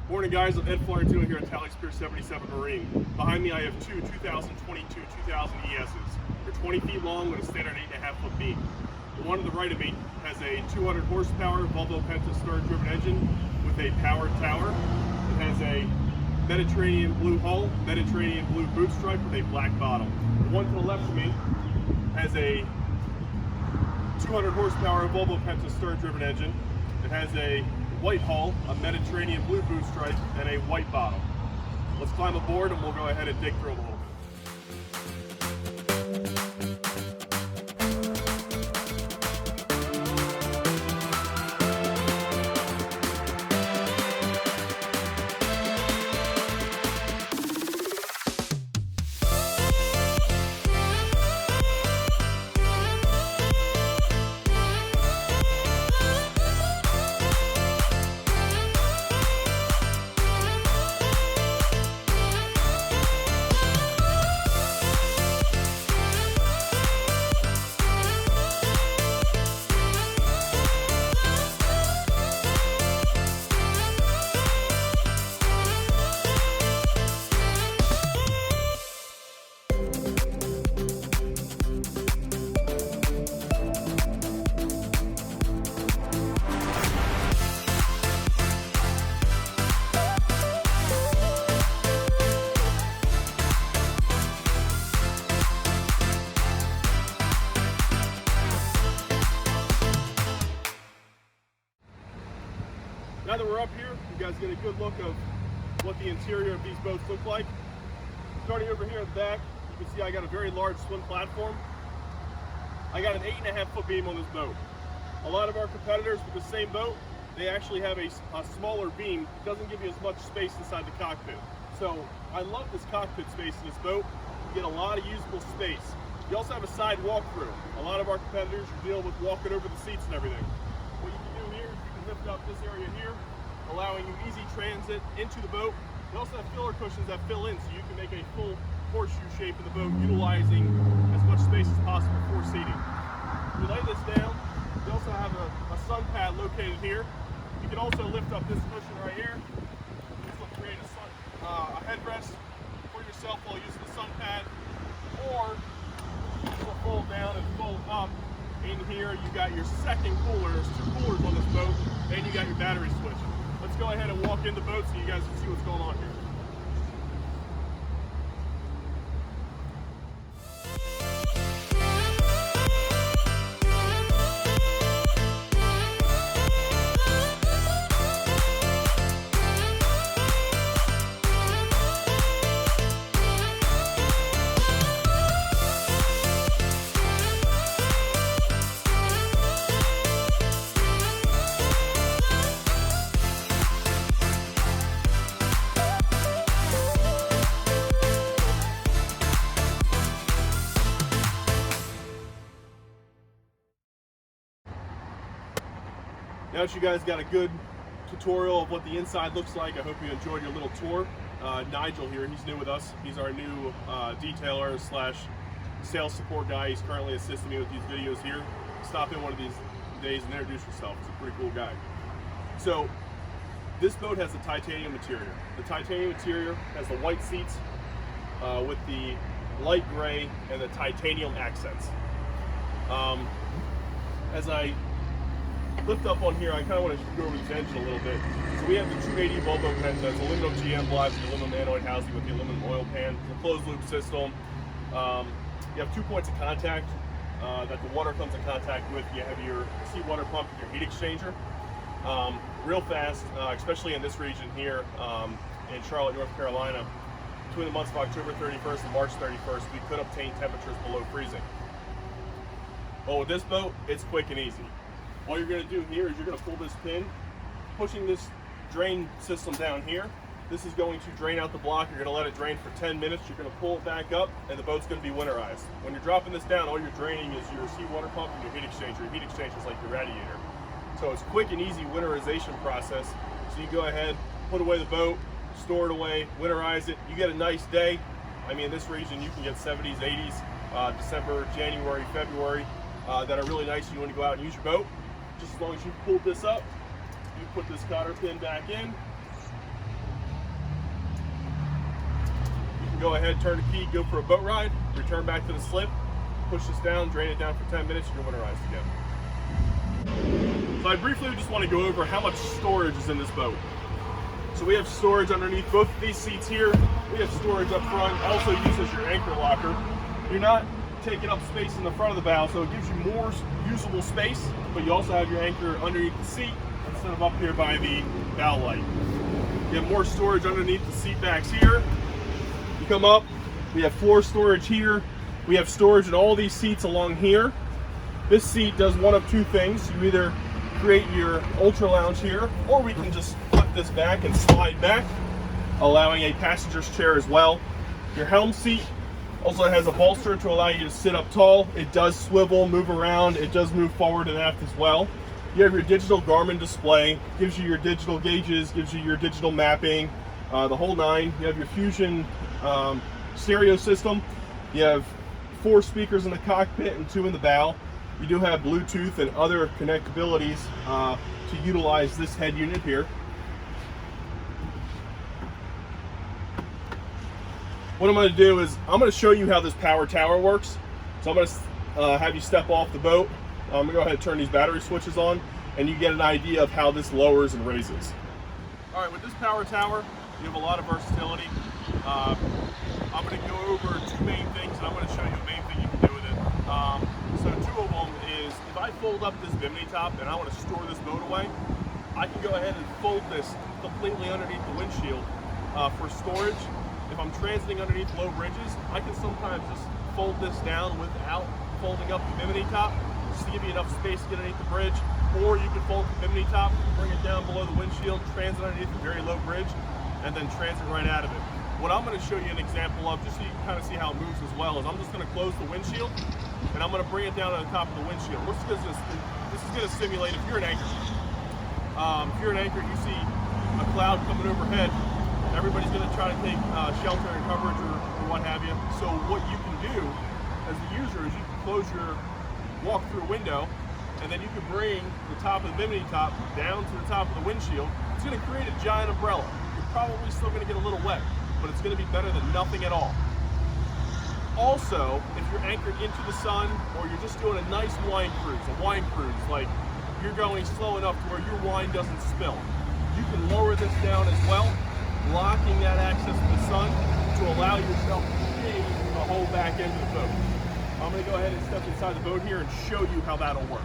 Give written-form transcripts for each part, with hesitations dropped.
Morning guys, I'm Ed Flyer doing here at Tally Spear 77 Marine. Behind me I have two 2022 2000 ESs. They're 20 feet long with a standard 8.5 foot beam. The one to the right of me has a 200 horsepower Volvo Penta stern driven engine with a powered tower. It has a Mediterranean blue hull, Mediterranean blue boot stripe with a black bottom. The one to the left of me has a 200 horsepower Volvo Penta stern driven engine. It has a white hull, a Mediterranean blue boot stripe, and a white bottom. Let's climb aboard and we'll go ahead and dig through them a little bit. Now that we're up here, you guys get a good look of what the interior of these boats look like. Starting over here at the back, you can see I got a very large swim platform. I got an 8.5 foot beam on this boat. A lot of our competitors with the same boat, they actually have a smaller beam. It doesn't give you as much space inside the cockpit. So I love this cockpit space in this boat. You get a lot of usable space. You also have a side walkthrough. A lot of our competitors are dealing with walking over the seats and everything. What you can do here is you can lift up this area here, allowing you easy transit into the boat. You also have filler cushions that fill in, so you can make a full horseshoe shape in the boat, utilizing as much space as possible for seating. If you lay this down, you also have a sun pad located here. You can also lift up this cushion right here. This will create a headrest for yourself while using the sun pad, or this will fold down and fold up. In here, you got your second cooler. There's two coolers on this boat, and you got your battery switch. Let's go ahead and walk in the boat so you guys can see what's going on here. Now that you guys got a good tutorial of what the inside looks like, I hope you enjoyed your little tour. Nigel here, he's new with us. He's our new detailer slash sales support guy. He's currently assisting me with these videos here. Stop in one of these days and introduce yourself. He's a pretty cool guy. So this boat has a titanium interior. The titanium interior has the white seats with the light gray and the titanium accents. As I lift up on here, I kind of want to go over this engine a little bit. So we have the 280 Volvo Penta. It's aluminum GM blocks, the aluminum anoid housing with the aluminum oil pan, the closed loop system. You have 2 points of contact that the water comes in contact with. You have your seawater pump and your heat exchanger. Real fast, especially in this region here in Charlotte, North Carolina, between the months of October 31st and March 31st, we could obtain temperatures below freezing. Well, with this boat, it's quick and easy. All you're going to do here is you're going to pull this pin, pushing this drain system down here. This is going to drain out the block. You're going to let it drain for 10 minutes. You're going to pull it back up, and the boat's going to be winterized. When you're dropping this down, all you're draining is your seawater pump and your heat exchanger. Your heat exchanger is like your radiator. So it's a quick and easy winterization process. So you go ahead, put away the boat, store it away, winterize it. You get a nice day. I mean, in this region, you can get 70s, 80s, December, January, February, that are really nice. You want to go out and use your boat. Just as long as you pull this up, you put this cotter pin back in, can go ahead, turn the key, go for a boat ride, return back to the slip, push this down, drain it down for 10 minutes, you're winterized again. So I briefly just want to go over how much storage is in this boat. So we have storage underneath both of these seats here. We have storage up front, also used as your anchor locker. You're not taking up space in the front of the bow, so it gives you more usable space, but you also have your anchor underneath the seat instead of up here by the bow light. You have more storage underneath the seat backs here. You come up, we have floor storage here. We have storage in all these seats along here. This seat does one of two things. You either create your ultra lounge here, or we can just flip this back and slide back, allowing a passenger's chair as well. Your helm seat also has a bolster to allow you to sit up tall. It does swivel, move around. It does move forward and aft as well. You have your digital Garmin display, gives you your digital gauges, gives you your digital mapping, the whole nine. You have your Fusion stereo system. You have 4 speakers in the cockpit and 2 in the bow. You do have Bluetooth and other connectabilities to utilize this head unit here. What I'm going to do is I'm going to show you how this power tower works. So I'm going to have you step off the boat. I'm going to go ahead and turn these battery switches on, and you get an idea of how this lowers and raises. All right, with this power tower, you have a lot of versatility. I'm going to go over 2 main things, and I'm going to show you a main thing you can do with it. So 2 of them is, if I fold up this bimini top and I want to store this boat away, I can go ahead and fold this completely underneath the windshield for storage. If I'm transiting underneath low bridges, I can sometimes just fold this down without folding up the bimini top, just to give you enough space to get underneath the bridge. Or you can fold the bimini top, bring it down below the windshield, transit underneath a very low bridge, and then transit right out of it. What I'm going to show you an example of, just so you can kind of see how it moves as well, is I'm just going to close the windshield, and I'm going to bring it down to the top of the windshield. This is going to simulate if you're an anchor. If you're an anchor, you see a cloud coming overhead, everybody's going to try to take shelter and coverage or what have you. So what you can do as the user is you can close your walk-through window, and then you can bring the top of the bimini top down to the top of the windshield. It's going to create a giant umbrella. You're probably still going to get a little wet, but it's going to be better than nothing at all. Also, if you're anchored into the sun, or you're just doing a nice wine cruise, like you're going slow enough to where your wine doesn't spill, you can lower this down as well, blocking that access to the sun to allow yourself to shade the whole back end of the boat. I'm going to go ahead and step inside the boat here and show you how that'll work.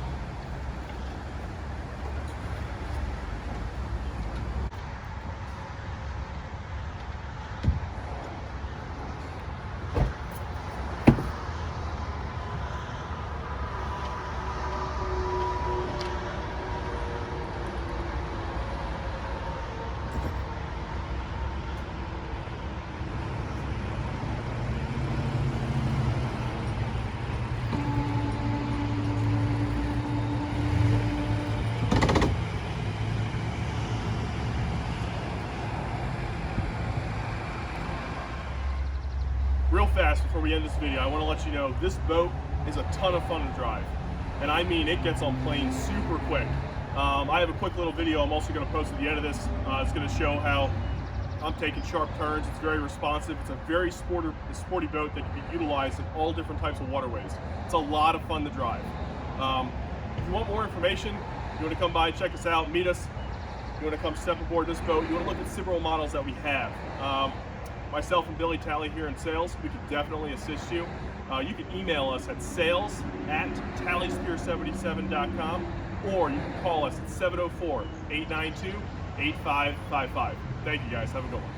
Real fast before we end this video, I want to let you know this boat is a ton of fun to drive. And I mean, it gets on planes super quick. I have a quick little video I'm also going to post at the end of this. It's going to show how I'm taking sharp turns. It's very responsive. It's a very sporty boat that can be utilized in all different types of waterways. It's a lot of fun to drive. If you want more information, you want to come by, check us out, meet us. You want to come step aboard this boat, you want to look at several models that we have. Myself and Billy Talley here in sales, we can definitely assist you. You can email us at sales@tallysphere77.com, or you can call us at 704-892-8555. Thank you guys, have a good one.